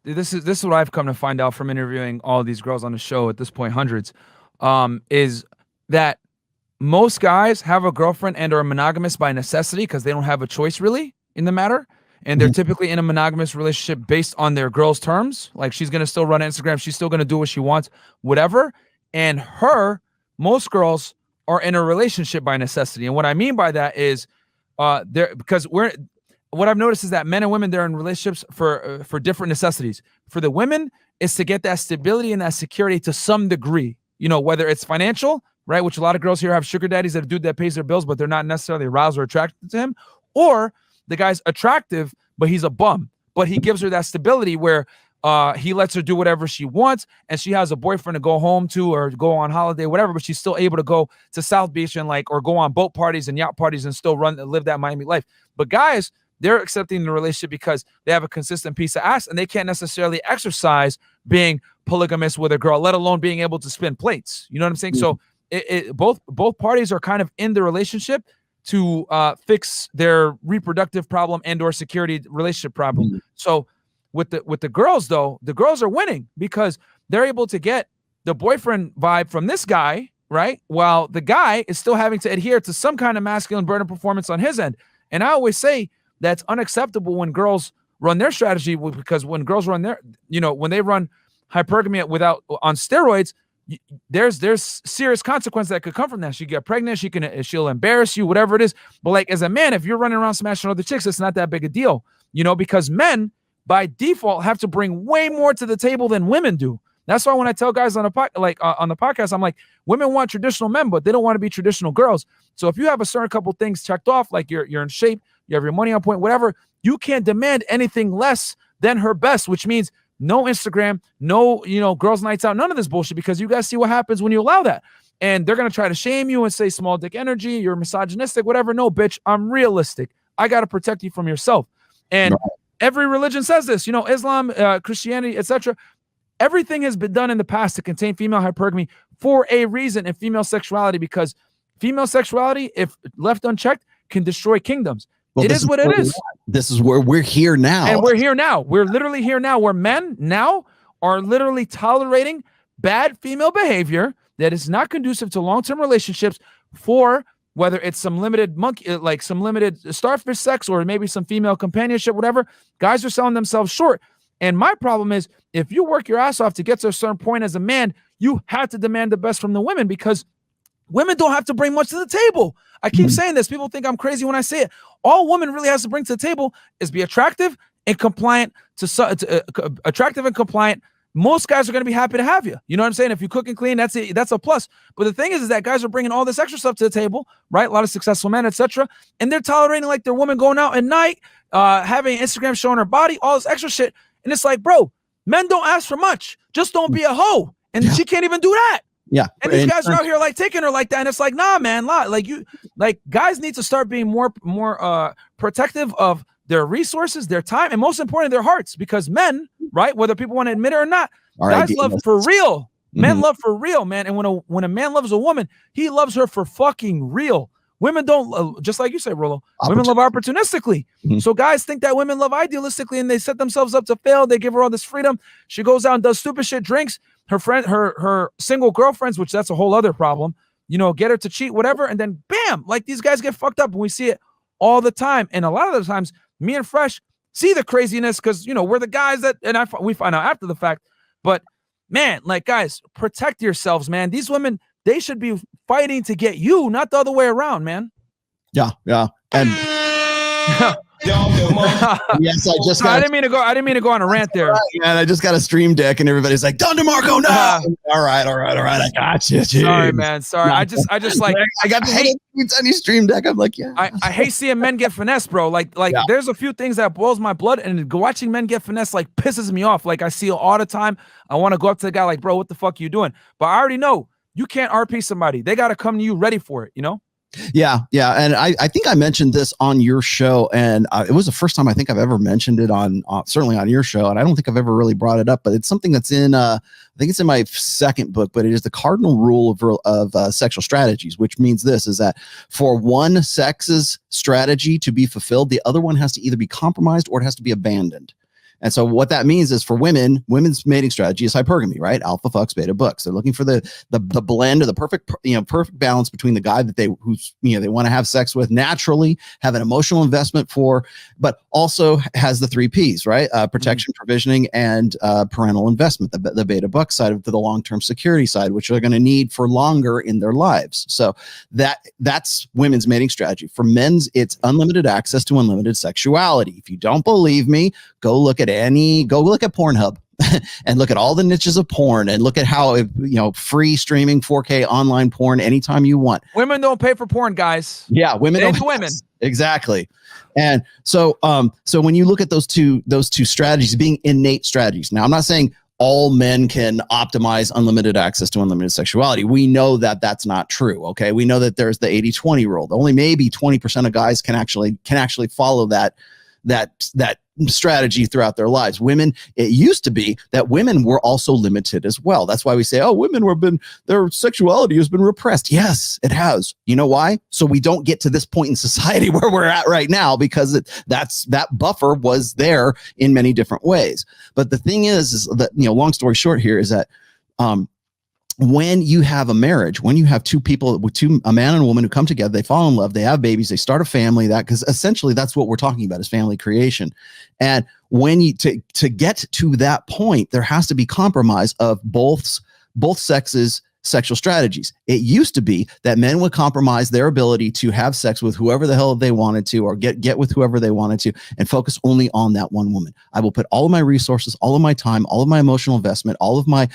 this is what I've come to find out from interviewing all these girls on the show at this point, hundreds, is that most guys have a girlfriend and are monogamous by necessity because they don't have a choice really in the matter. And they're typically in a monogamous relationship based on their girl's terms. Like, she's going to still run Instagram. She's still going to do what she wants, whatever. And most girls are in a relationship by necessity. And what I mean by that is what I've noticed is that men and women, they're in relationships for different necessities. For the women, it's to get that stability and that security to some degree, whether it's financial, right? Which a lot of girls here have sugar daddies, that a dude that pays their bills, but they're not necessarily aroused or attracted to him. Or the guy's attractive, but he's a bum, but he gives her that stability where he lets her do whatever she wants, and she has a boyfriend to go home to or go on holiday, whatever, but she's still able to go to South Beach and or go on boat parties and yacht parties and still live that Miami life. But guys, they're accepting the relationship because they have a consistent piece of ass, and they can't necessarily exercise being polygamous with a girl, let alone being able to spin plates. You know what I'm saying? Mm-hmm. So both parties are kind of in the relationship to fix their reproductive problem and or security relationship problem. Mm-hmm. So with the girls, though, the girls are winning because they're able to get the boyfriend vibe from this guy, right? While the guy is still having to adhere to some kind of masculine burden performance on his end. And I always say that's unacceptable when girls run their strategy, because when girls run their, when they run hypergamy on steroids, there's serious consequence that could come from that. She get pregnant, she'll embarrass you, whatever it is. But like, as a man, if you're running around smashing other chicks, it's not that big a deal, because men by default have to bring way more to the table than women do. That's why when I tell guys on the podcast, I'm like, women want traditional men, but they don't want to be traditional girls. So if you have a certain couple things checked off, like you're in shape, you have your money on point, whatever, you can't demand anything less than her best, which means no Instagram, no, girls' nights out, none of this bullshit, because you guys see what happens when you allow that. And they're going to try to shame you and say small dick energy, you're misogynistic, whatever. No, bitch, I'm realistic. I got to protect you from yourself. And every religion says this, Islam, Christianity, etc. Everything has been done in the past to contain female hypergamy for a reason in female sexuality, because female sexuality, if left unchecked, can destroy kingdoms. Well, it is what it is. This is where we're here now. And we're here now. We're literally here now, where men now are literally tolerating bad female behavior that is not conducive to long-term relationships, for whether it's some limited some limited starfish sex or maybe some female companionship, whatever. Guys are selling themselves short. And my problem is, if you work your ass off to get to a certain point as a man, you have to demand the best from the women, because women don't have to bring much to the table. I keep saying this. People think I'm crazy when I say it. All woman really has to bring to the table is be attractive and compliant. Attractive and compliant. Most guys are going to be happy to have you. You know what I'm saying? If you cook and clean, that's a plus. But the thing is that guys are bringing all this extra stuff to the table, right? A lot of successful men, etc. And they're tolerating like their woman going out at night, having Instagram showing her body, all this extra shit. And it's like, bro, men don't ask for much. Just don't be a hoe. And she can't even do that. Yeah. And these guys are out here like taking her like that. And it's like, nah, man, guys need to start being more protective of their resources, their time, and most importantly, their hearts, because men, right, whether people want to admit it or not, guys love for real. Men love for real, man. And when a man loves a woman, he loves her for fucking real. Women don't, just like you say, Rollo, women love opportunistically. So guys think that women love idealistically, and they set themselves up to fail. They give her all this freedom. She goes out and does stupid shit, drinks. Her single girlfriends, which that's a whole other problem, get her to cheat, whatever. And then bam, like these guys get fucked up, and we see it all the time. And a lot of the times, me and Fresh see the craziness because, we're the guys that, and we find out after the fact. But man, like, guys, protect yourselves, man. These women, they should be fighting to get you, not the other way around, man. Yeah. And yes, I didn't mean to go on a rant there. Man, I just got a stream deck, and everybody's like, Don DeMarco, no. All right. I got you. Geez. Sorry, man. Sorry. I just like, I got the tiny stream deck. I'm like, yeah. I hate seeing men get finessed, bro. Like there's a few things that boils my blood, and watching men get finessed like pisses me off. Like, I see it all the time. I want to go up to the guy like, bro, what the fuck are you doing? But I already know you can't RP somebody. They got to come to you ready for it, Yeah. And I think I mentioned this on your show, and it was the first time I think I've ever mentioned it on certainly on your show. And I don't think I've ever really brought it up, but it's something that's in, I think it's in my second book, but it is the cardinal rule of sexual strategies, which means this is that for one sex's strategy to be fulfilled, the other one has to either be compromised or it has to be abandoned. And so what that means is for women, women's mating strategy is hypergamy, right? Alpha fucks, beta books. They're looking for the blend or the perfect, perfect balance between the guy that they want to have sex with naturally, have an emotional investment for, but also has the 3 Ps, right? Protection, provisioning, and parental investment, the beta buck side of the long-term security side, which they're going to need for longer in their lives. So that's women's mating strategy. For men's, it's unlimited access to unlimited sexuality. If you don't believe me, go look at Pornhub and look at all the niches of porn and look at how, free streaming 4K online porn anytime you want. Women don't pay for porn, guys. Yeah, women don't. Women. Exactly. And so when you look at those two strategies being innate strategies, now I'm not saying all men can optimize unlimited access to unlimited sexuality. We know that that's not true. Okay. We know that there's the 80-20 rule. Only maybe 20% of guys can actually follow that strategy throughout their lives. Women, it used to be that women were also limited as well. That's why we say, oh, their sexuality has been repressed. Yes, it has. You know why? So we don't get to this point in society where we're at right now, because that buffer was there in many different ways. But the thing is that, long story short here is that, when you have a marriage, when you have two people, a man and a woman who come together, they fall in love, they have babies, they start a family, because essentially that's what we're talking about is family creation. And when to get to that point, there has to be compromise of both sexes' sexual strategies. It used to be that men would compromise their ability to have sex with whoever the hell they wanted to, or get with whoever they wanted to, and focus only on that one woman. I will put all of my resources, all of my time, all of my emotional investment, all of my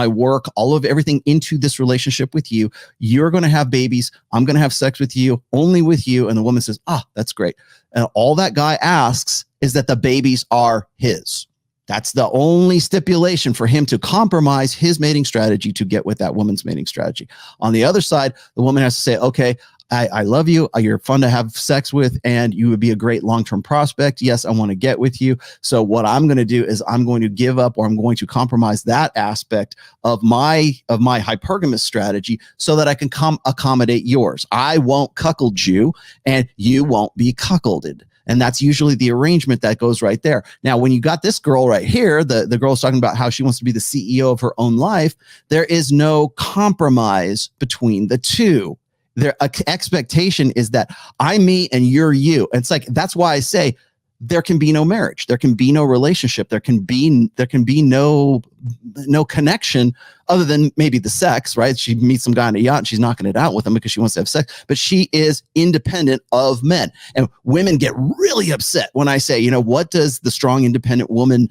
work, all of everything into this relationship with you. You're going to have babies. I'm going to have sex with you, only with you. And the woman says, that's great. And all that guy asks is that the babies are his. That's the only stipulation for him to compromise his mating strategy to get with that woman's mating strategy. On the other side, the woman has to say, okay, I love you. You're fun to have sex with, and you would be a great long-term prospect. Yes, I want to get with you. So what I'm going to do is I'm going to give up, or I'm going to compromise that aspect of my hypergamous strategy so that I can accommodate yours. I won't cuckold you, and you won't be cuckolded. And that's usually the arrangement that goes right there. Now, when you got this girl right here, the girl's talking about how she wants to be the CEO of her own life. There is no compromise between the two. Their expectation is that I'm me and you're you. And it's like, that's why I say there can be no marriage. There can be no relationship. There can be no connection other than maybe the sex, right? She meets some guy on a yacht and she's knocking it out with him because she wants to have sex, but she is independent of men. And women get really upset when I say, what does the strong, independent woman,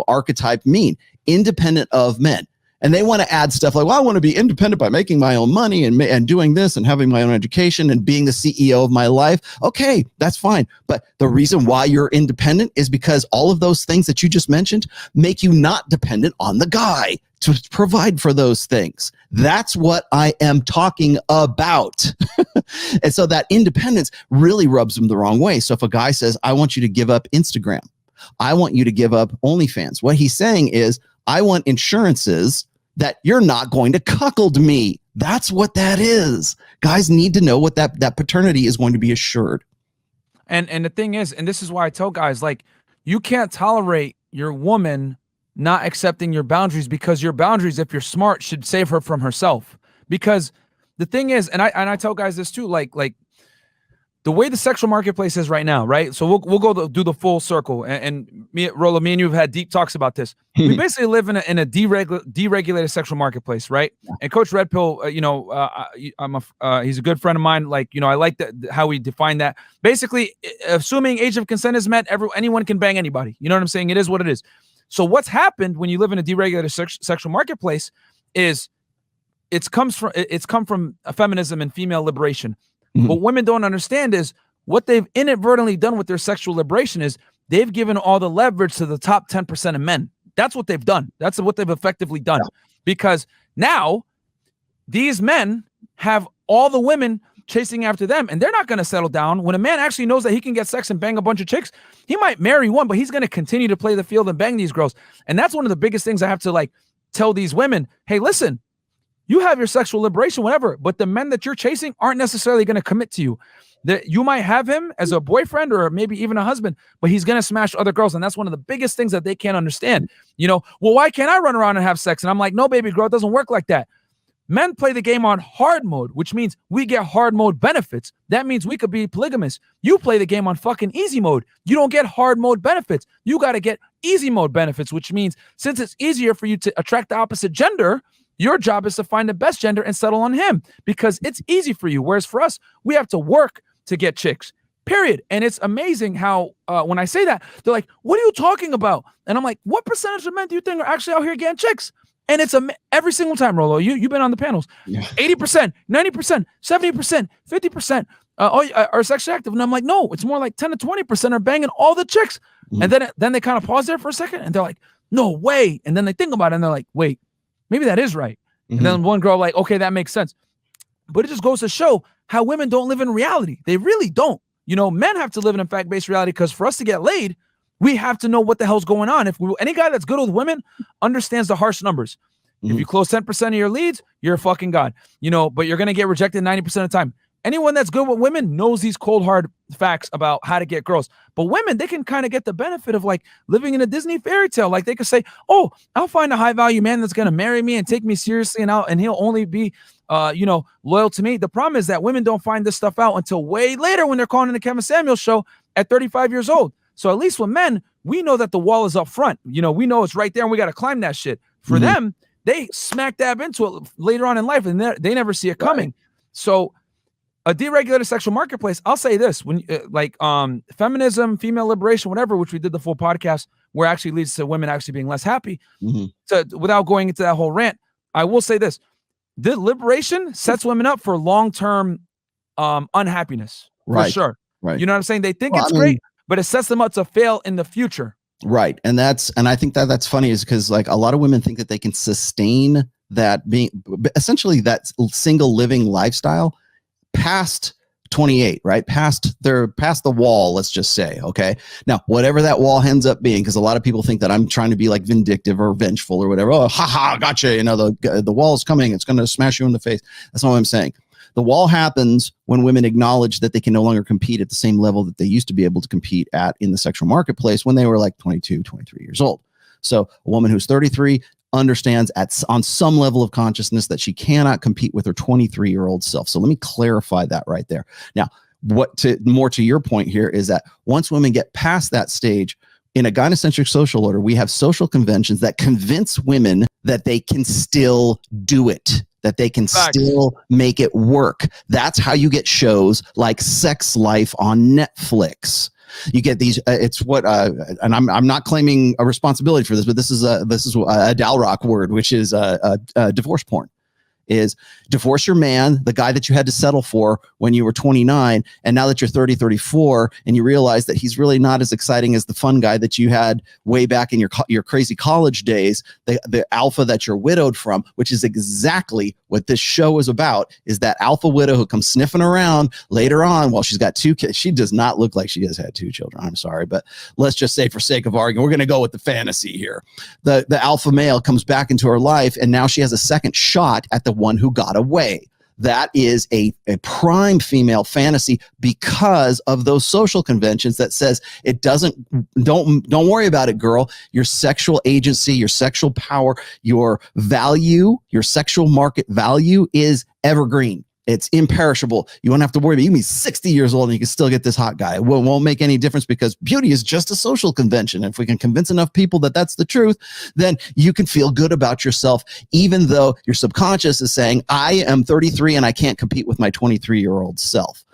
archetype mean? Independent of men. And they want to add stuff like, well, I want to be independent by making my own money and doing this and having my own education and being the CEO of my life. Okay, that's fine. But the reason why you're independent is because all of those things that you just mentioned make you not dependent on the guy to provide for those things. That's what I am talking about. And so that independence really rubs them the wrong way. So if a guy says, I want you to give up Instagram, I want you to give up OnlyFans, what he's saying is, I want insurances that you're not going to cuckold me. That's what that is. Guys need to know what that paternity is going to be assured. And the thing is, and this is why I tell guys, like, you can't tolerate your woman not accepting your boundaries, because your boundaries, if you're smart, should save her from herself. Because the thing is, and I tell guys this too, like the way the sexual marketplace is right now, right? So we'll go do the full circle. And me and you have had deep talks about this. We basically live in a deregulated sexual marketplace, right? And Coach Red Pill, he's a good friend of mine. Like, I like how we define that. Basically, assuming age of consent is met, anyone can bang anybody. You know what I'm saying? It is what it is. So what's happened when you live in a deregulated sexual marketplace is it's come from feminism and female liberation. Mm-hmm. What women don't understand is what they've inadvertently done with their sexual liberation is they've given all the leverage to the top 10% of men. That's what they've done. That's what they've effectively done. Yeah. Because now these men have all the women chasing after them, and they're not going to settle down. When a man actually knows that he can get sex and bang a bunch of chicks, he might marry one, but he's going to continue to play the field and bang these girls. And that's one of the biggest things I have to tell these women. Hey, listen, You have your sexual liberation, whatever, but the men that you're chasing aren't necessarily going to commit to you. That you might have him as a boyfriend or maybe even a husband, but he's going to smash other girls. And that's one of the biggest things that they can't understand. Well, why can't I run around and have sex? And I'm like, no, baby girl, it doesn't work like that. Men play the game on hard mode, which means we get hard mode benefits. That means we could be polygamous. You play the game on fucking easy mode. You don't get hard mode benefits. You got to get easy mode benefits, which means since it's easier for you to attract the opposite gender, your job is to find the best gender and settle on him because it's easy for you. Whereas for us, we have to work to get chicks, period. And it's amazing how when I say that, they're like, what are you talking about? And I'm like, what percentage of men do you think are actually out here getting chicks? And it's every single time, Rolo, you've been on the panels, 80%, 90%, 70%, 50% are sexually active. And I'm like, no, it's more like 10 to 20% are banging all the chicks. And then they kind of pause there for a second and they're like, no way. And then they think about it and they're like, wait, maybe that is right. And then one girl like, okay, that makes sense. But it just goes to show how women don't live in reality. They really don't. Men have to live in a fact-based reality because for us to get laid, we have to know what the hell's going on. Any guy that's good with women understands the harsh numbers. If you close 10% of your leads, you're a fucking god. But you're going to get rejected 90% of the time. Anyone that's good with women knows these cold, hard facts about how to get girls. But women, they can kind of get the benefit of like living in a Disney fairy tale. Like they could say, oh, I'll find a high value man that's going to marry me and take me seriously and he'll only be, loyal to me. The problem is that women don't find this stuff out until way later when they're calling in the Kevin Samuels show at 35 years old. So at least with men, we know that the wall is up front. We know it's right there and we got to climb that shit. For them, they smack dab into it later on in life and they never see it coming. Right. So a deregulated sexual marketplace, I'll say this, when feminism, female liberation, whatever, which we did the full podcast, where actually leads to women actually being less happy. So without going into that whole rant, I will say this. The liberation sets women up for long-term unhappiness, for sure. Right. You know what I'm saying? They think it's great, but it sets them up to fail in the future. Right. And I think that's funny is because like a lot of women think that they can sustain that being essentially that single living lifestyle past 28, right? Past the wall, let's just say. Okay. Now, whatever that wall ends up being, because a lot of people think that I'm trying to be like vindictive or vengeful or whatever. Oh, haha, gotcha. The wall is coming. It's going to smash you in the face. That's not what I'm saying. The wall happens when women acknowledge that they can no longer compete at the same level that they used to be able to compete at in the sexual marketplace when they were like 22, 23 years old. So a woman who's 33 understands on some level of consciousness that she cannot compete with her 23-year-old self. So let me clarify that right there. Now, more to your point here is that once women get past that stage, in a gynocentric social order, we have social conventions that convince women that they can still do it, that they can still make it work. That's how you get shows like Sex Life on Netflix. You get these. It's what, and I'm not claiming a responsibility for this, but this is a Dalrock word, which is divorce porn. Is divorce your man, the guy that you had to settle for when you were 29, and now that you're 30, 34, and you realize that he's really not as exciting as the fun guy that you had way back in your crazy college days, the alpha that you're widowed from, which is exactly what this show is about, is that alpha widow who comes sniffing around later on while she's got 2 kids. She does not look like she has had 2 children. I'm sorry, but let's just say for sake of argument, we're going to go with the fantasy here. The alpha male comes back into her life, and now she has a second shot at the one who got away. That is a prime female fantasy because of those social conventions that says don't worry about it, girl. Your sexual agency, your sexual power, your value, your sexual market value is evergreen. It's imperishable. You won't have to worry about it. You can be 60 years old and you can still get this hot guy. It won't make any difference because beauty is just a social convention. And if we can convince enough people that that's the truth, then you can feel good about yourself, even though your subconscious is saying, I am 33 and I can't compete with my 23-year-old self.